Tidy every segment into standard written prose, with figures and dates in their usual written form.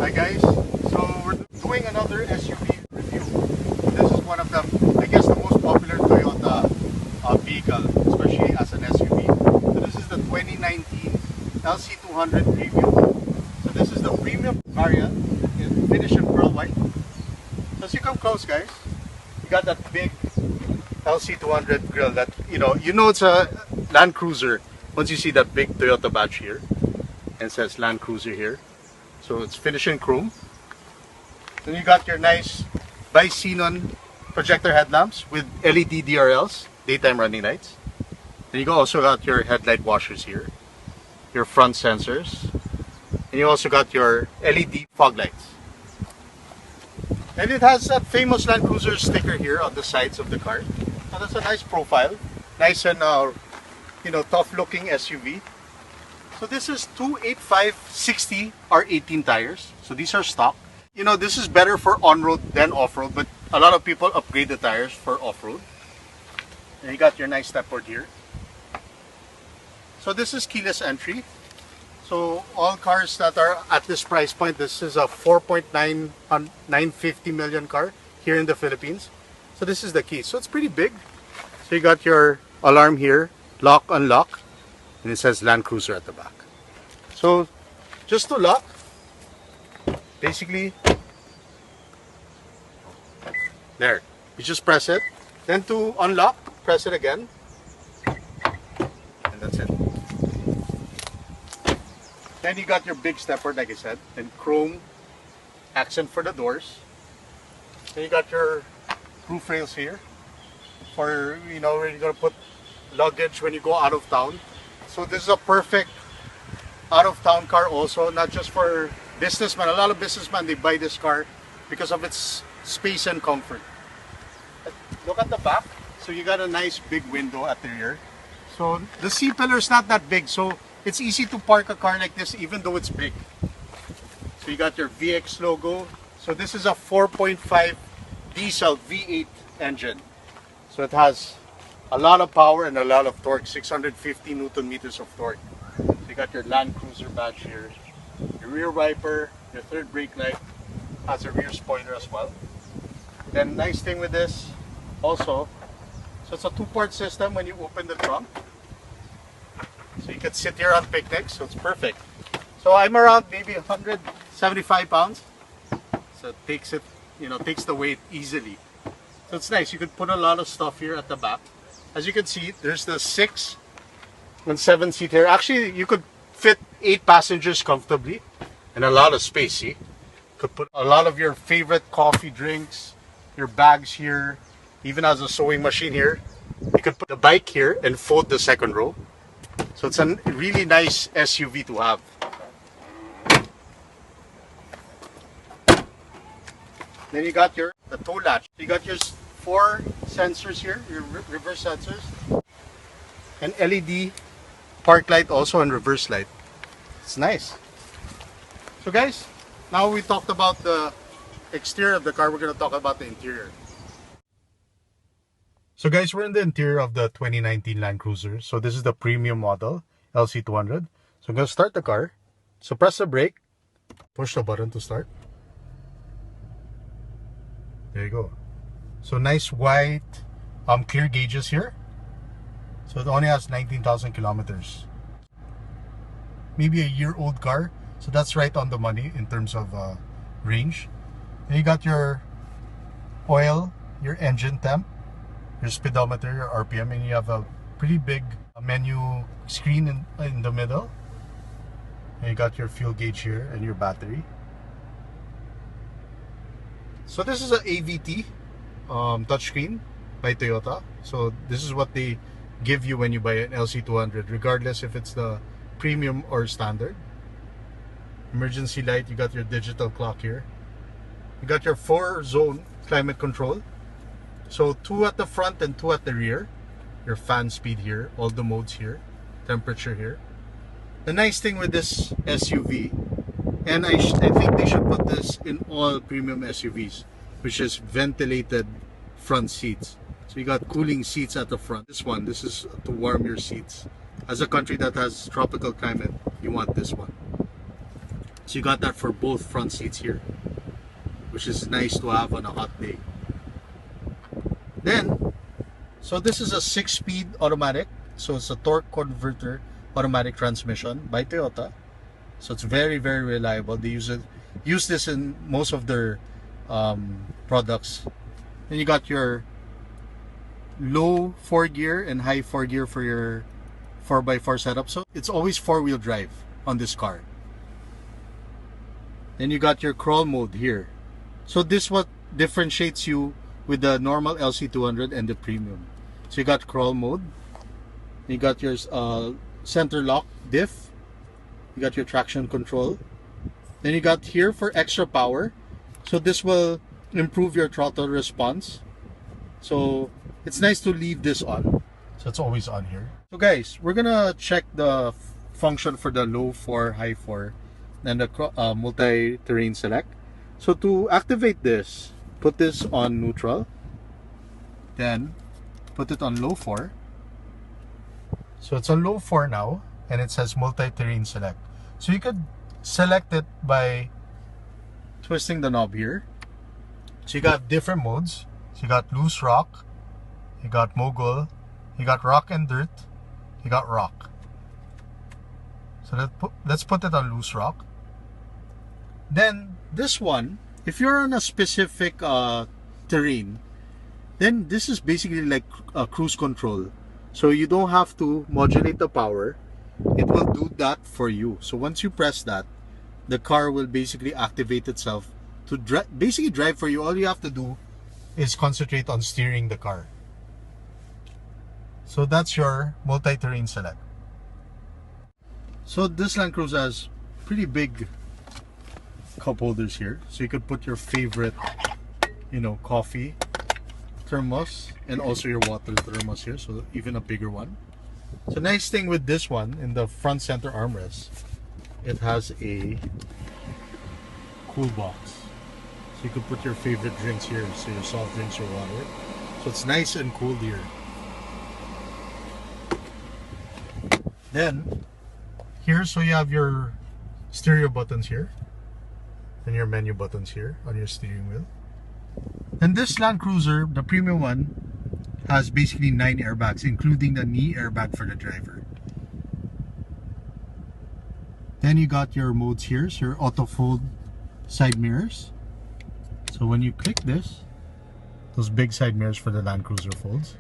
Hi guys, so we're doing another SUV review. This is one of the, I guess, the most popular Toyota vehicle, especially as an SUV. So this is the 2019 LC200 Premium. So this is the premium variant in finish and pearl white. So as you come close, guys, you got that big LC200 grille that, you know it's a Land Cruiser once you see that big Toyota badge here and it says Land Cruiser here. So it's finished in chrome. Then you got your nice bi-xenon projector headlamps with LED DRLs, daytime running lights. Then you also got your headlight washers here, your front sensors, and you also got your LED fog lights. And it has that famous Land Cruiser sticker here on the sides of the car. So that's a nice profile, nice and tough looking SUV. So this is 285/60 R18 tires. So these are stock. This is better for on-road than off-road, but a lot of people upgrade the tires for off-road. And you got your nice stepboard here. So this is keyless entry. So all cars that are at this price point, this is a 4.950 million car here in the Philippines. So this is the key. So it's pretty big. So you got your alarm here, lock, unlock. And it says Land Cruiser at the back. So just to lock, basically, there, you just press it. Then to unlock, press it again, and that's it. Then you got your big stepper, like I said, and chrome accent for the doors. Then you got your roof rails here for where you're gonna put luggage when you go out of town. So this is a perfect out-of-town car also, not just for businessmen. A lot of businessmen, they buy this car because of its space and comfort. Look at the back. So you got a nice big window at the rear. So the C-pillar is not that big, so it's easy to park a car like this even though it's big. So you got your VX logo. So this is a 4.5 diesel V8 engine. So it has a lot of power and a lot of torque, 650 Newton meters of torque. So you got your Land Cruiser badge here, your rear wiper, your third brake light, has a rear spoiler as well. Then nice thing with this also, so it's a two-part system when you open the trunk. So you can sit here on picnics, so it's perfect. So I'm around maybe 175 pounds. So it takes it, takes the weight easily. So it's nice, you could put a lot of stuff here at the back. As you can see, there's the 6 and 7 seat here. Actually, you could fit 8 passengers comfortably and a lot of space. See, you could put a lot of your favorite coffee drinks, your bags here, even as a sewing machine here. You could put the bike here and fold the second row. So it's a really nice SUV to have. Then you got the tow latch. You got your 4 sensors here, your reverse sensors, and LED park light also and reverse light. It's nice. So guys, now we talked about the exterior of the car, we're going to talk about the interior. So guys, we're in the interior of the 2019 Land Cruiser. So this is the premium model, LC200. So I'm going to start the car. So press the brake, push the button to start. There you go. So nice white clear gauges here. So it only has 19,000 kilometers. Maybe a year-old car. So that's right on the money in terms of range. Then you got your oil, your engine temp, your speedometer, your RPM, and you have a pretty big menu screen in the middle. And you got your fuel gauge here and your battery. So this is a AVT touchscreen by Toyota. So this is what they give you when you buy an LC200, regardless if it's the premium or standard. Emergency light, you got your digital clock here. You got your 4-zone climate control. So 2 at the front and 2 at the rear. Your fan speed here, all the modes here, temperature here. The nice thing with this SUV, and I think they should put this in all premium SUVs, which is ventilated front seats. So you got cooling seats at the front. This is to warm your seats. As a country that has tropical climate, you want this one. So you got that for both front seats here, which is nice to have on a hot day. Then, so this is a 6-speed automatic. So it's a torque converter automatic transmission by Toyota. So it's very, very reliable. They use this in most of their products. Then you got your low 4 gear and high 4 gear for your 4x4 setup. So it's always 4-wheel drive on this car. Then you got your crawl mode here. So this what differentiates you with the normal LC200 and the premium. So you got crawl mode. You got your center lock diff. You got your traction control. Then you got here for extra power. So this will improve your throttle response. So it's nice to leave this on. So it's always on here. So guys, we're gonna check the function for the low 4, high 4, and the multi-terrain select. So to activate this, put this on neutral. Then put it on low 4. So it's on low 4 now, and it says multi-terrain select. So you could select it by twisting the knob here. So you got different modes. So you got loose rock, you got mogul, you got rock and dirt, you got rock. So let's put it on loose rock. Then this one, if you're on a specific terrain, then this is basically like a cruise control. So you don't have to modulate the power. It will do that for you. So once you press that, the car will basically activate itself to basically drive for you. All you have to do is concentrate on steering the car. So that's your multi-terrain select. So this Land Cruiser has pretty big cup holders here. So you could put your favorite, coffee thermos and also your water thermos here. So even a bigger one. So nice thing with this one, in the front center armrest, it has a cool box. So you could put your favorite drinks here, so your soft drinks or water. So it's nice and cool here. Then, here, so you have your stereo buttons here. And your menu buttons here on your steering wheel. And this Land Cruiser, the premium one, has basically 9 airbags, including the knee airbag for the driver. Then you got your modes here, so your auto fold side mirrors. So when you click this, those big side mirrors for the Land Cruiser folds.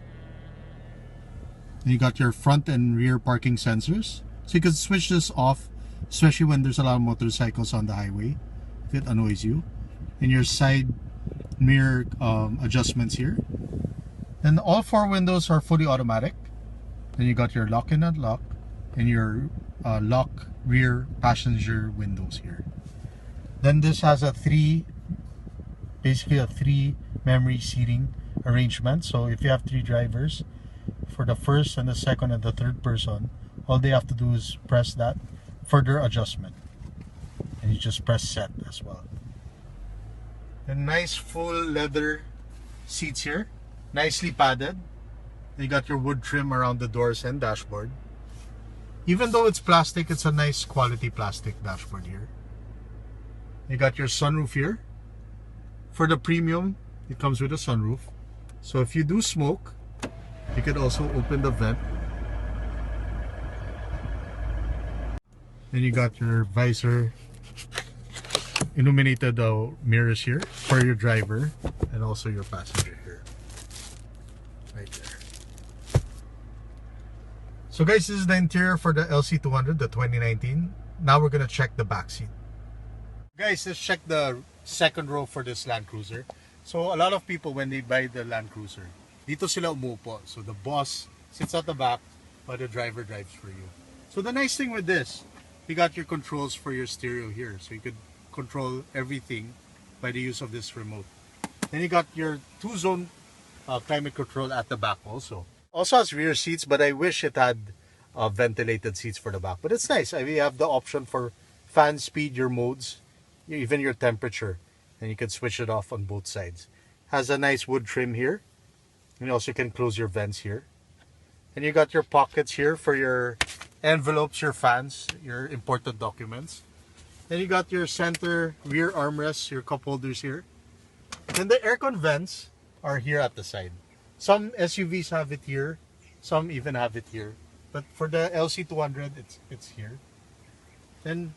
And you got your front and rear parking sensors. So you can switch this off, especially when there's a lot of motorcycles on the highway, if it annoys you. And your side mirror adjustments here. And all 4 windows are fully automatic. Then you got your lock and unlock and your lock rear passenger windows here. Then this has basically a 3 memory seating arrangement. So if you have 3 drivers, for the first and the second and the third person, all they have to do is press that further adjustment. And you just press set as well. And nice full leather seats here. Nicely padded. You got your wood trim around the doors and dashboard. Even though it's plastic, it's a nice quality plastic dashboard here. You got your sunroof here. For the premium, it comes with a sunroof. So if you do smoke, you could also open the vent. Then you got your visor illuminated mirrors here for your driver and also your passenger here. Right there. So guys, this is the interior for the LC200, the 2019. Now we're gonna check the back seat. Guys, let's check the second row for this Land Cruiser. So a lot of people, when they buy the Land Cruiser, dito sila umupo. So the boss sits at the back, but the driver drives for you. So the nice thing with this, you got your controls for your stereo here. So you could control everything by the use of this remote. Then you got your 2-zone climate control at the back also. Also has rear seats, but I wish it had ventilated seats for the back. But it's nice. I mean, you have the option for fan speed, your modes, even your temperature. And you can switch it off on both sides. Has a nice wood trim here. And also you can close your vents here. And you got your pockets here for your envelopes, your fans, your important documents. Then you got your center rear armrests, your cup holders here. Then the aircon vents are here at the side. Some SUVs have it here, some even have it here. But for the LC200, it's here. Then,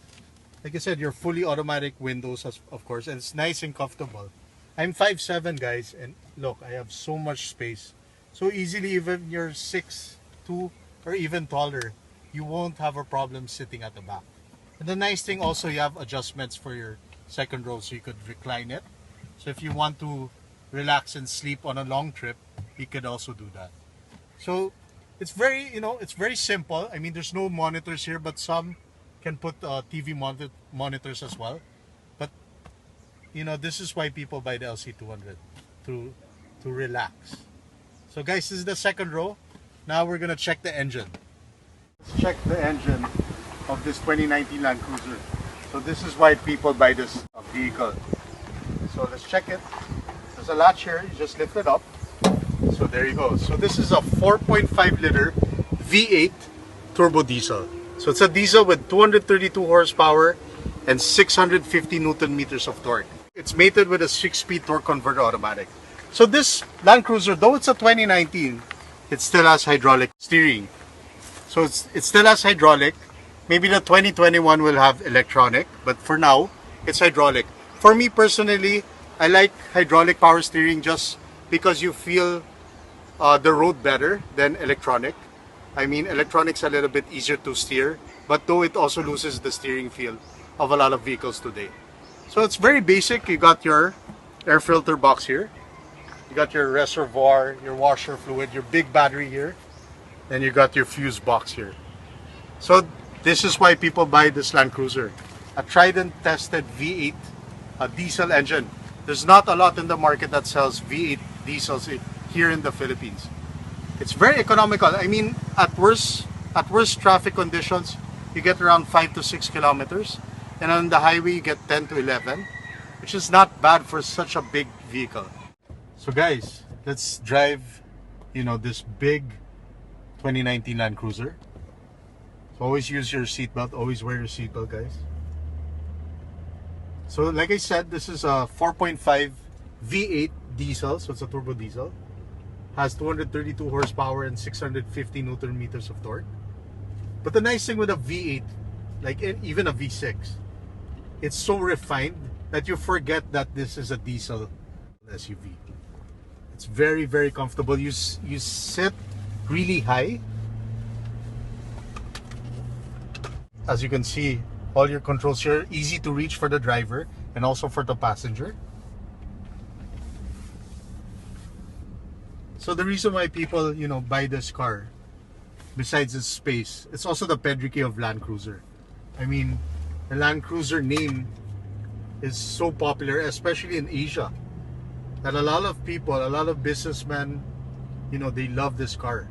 like I said, your fully automatic windows, of course, and it's nice and comfortable. I'm 5'7", guys, and look, I have so much space. So easily, even you're 6'2", or even taller, you won't have a problem sitting at the back. And the nice thing also, you have adjustments for your second row, so you could recline it. So if you want to relax and sleep on a long trip, you could also do that. So it's very, it's very simple. I mean, there's no monitors here, but some can put TV monitors as well. But this is why people buy the LC200 to relax. So guys, this is the second row. Now we're gonna check the engine. Let's check the engine of this 2019 Land Cruiser. So this is why people buy this vehicle. So let's check it. There's a latch here, you just lift it up. So there you go. So this is a 4.5 liter V8 turbo diesel. So it's a diesel with 232 horsepower and 650 Newton meters of torque. It's mated with a 6-speed torque converter automatic. So this Land Cruiser, though it's a 2019, it still has hydraulic steering. So it still has hydraulic. Maybe the 2021 will have electronic, but for now, it's hydraulic. For me personally, I like hydraulic power steering just because you feel the road better than electronic. I mean, electronic's a little bit easier to steer, but though it also loses the steering feel of a lot of vehicles today. So it's very basic. You got your air filter box here. You got your reservoir, your washer fluid, your big battery here. Then you got your fuse box here. So this is why people buy this Land Cruiser. A tried and tested V8 diesel engine. There's not a lot in the market that sells V8 diesels here in the Philippines. It's very economical. I mean, at worst traffic conditions, you get around 5 to 6 kilometers. And on the highway, you get 10 to 11, which is not bad for such a big vehicle. So guys, let's drive, this big 2019 Land Cruiser. So always use your seatbelt. Always wear your seatbelt, guys. So like I said, this is a 4.5 V8 diesel. So it's a turbo diesel. Has 232 horsepower and 650 Newton meters of torque. But the nice thing with a V8, like even a V6, it's so refined that you forget that this is a diesel SUV. It's very, very comfortable. You sit really high. As you can see, all your controls here, easy to reach for the driver and also for the passenger. So the reason why people, buy this car, besides its space, it's also the pedigree of Land Cruiser. I mean, the Land Cruiser name is so popular, especially in Asia, that a lot of people, a lot of businessmen, they love this car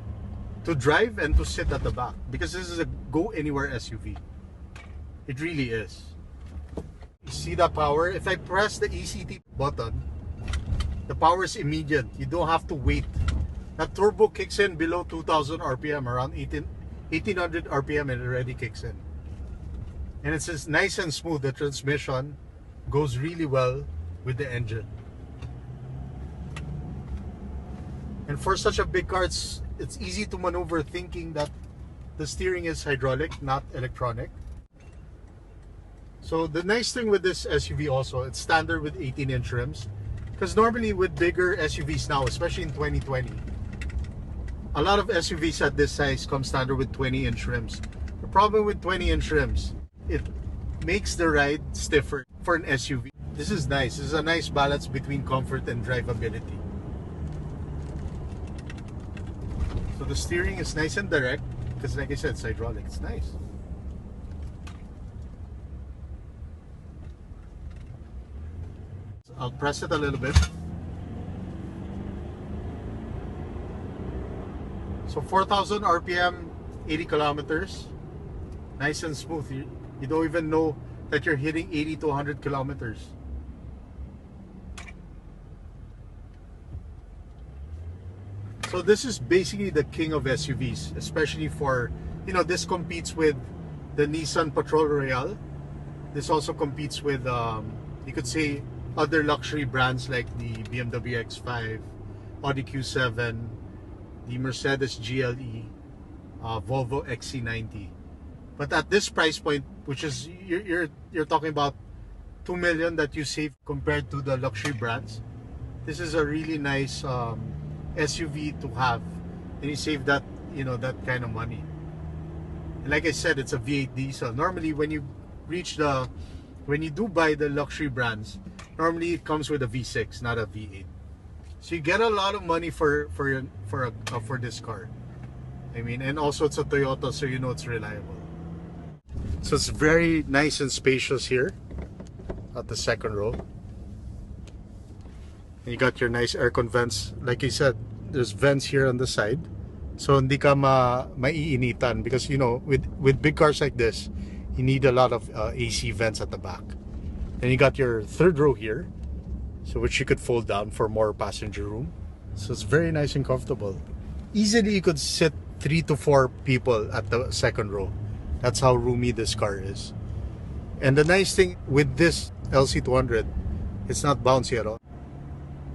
to drive and to sit at the back because this is a go anywhere SUV. It really is. You see the power? If I press the ECT button, the power is immediate. You don't have to wait. That turbo kicks in below 2000 RPM, around 1800 RPM, and it already kicks in. And it's just nice and smooth. The transmission goes really well with the engine. And for such a big car, it's easy to maneuver, thinking that the steering is hydraulic, not electronic. So the nice thing with this SUV also, it's standard with 18-inch rims. Because normally with bigger SUVs now, especially in 2020, a lot of SUVs at this size come standard with 20-inch rims. The problem with 20-inch rims, it makes the ride stiffer for an SUV. This is nice. This is a nice balance between comfort and drivability. So the steering is nice and direct because, like I said, it's hydraulic. It's nice. So I'll press it a little bit. So 4,000 RPM, 80 kilometers. Nice and smooth. You don't even know that you're hitting 80 to 100 kilometers. So this is basically the king of SUVs, especially for, this competes with the Nissan Patrol Royale This also competes with, you could say, other luxury brands like the BMW X5, Audi Q7, the Mercedes GLE, Volvo XC90. But at this price point, which is you're talking about 2 million that you save compared to the luxury brands, this is a really nice SUV to have, and you save that, you know, that kind of money. And like I said, it's a V8 diesel. Normally, when you do buy the luxury brands, normally it comes with a V6, not a V8. So you get a lot of money for this car. I mean, and also it's a Toyota, so you know it's reliable. So it's very nice and spacious here at the second row. And you got your nice aircon vents. Like you said, there's vents here on the side, so hindi ka maiinitan, because you know with big cars like this, you need a lot of AC vents at the back. Then you got your third row here, so which you could fold down for more passenger room. So it's very nice and comfortable. Easily you could sit 3 to 4 people at the second row. That's how roomy this car is. And the nice thing with this LC200, it's not bouncy at all.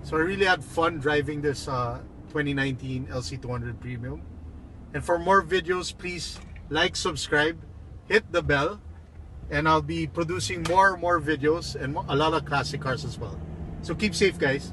So I really had fun driving this 2019 LC200 Premium. And for more videos, please like, subscribe, hit the bell, and I'll be producing more videos and a lot of classic cars as well. So keep safe, guys.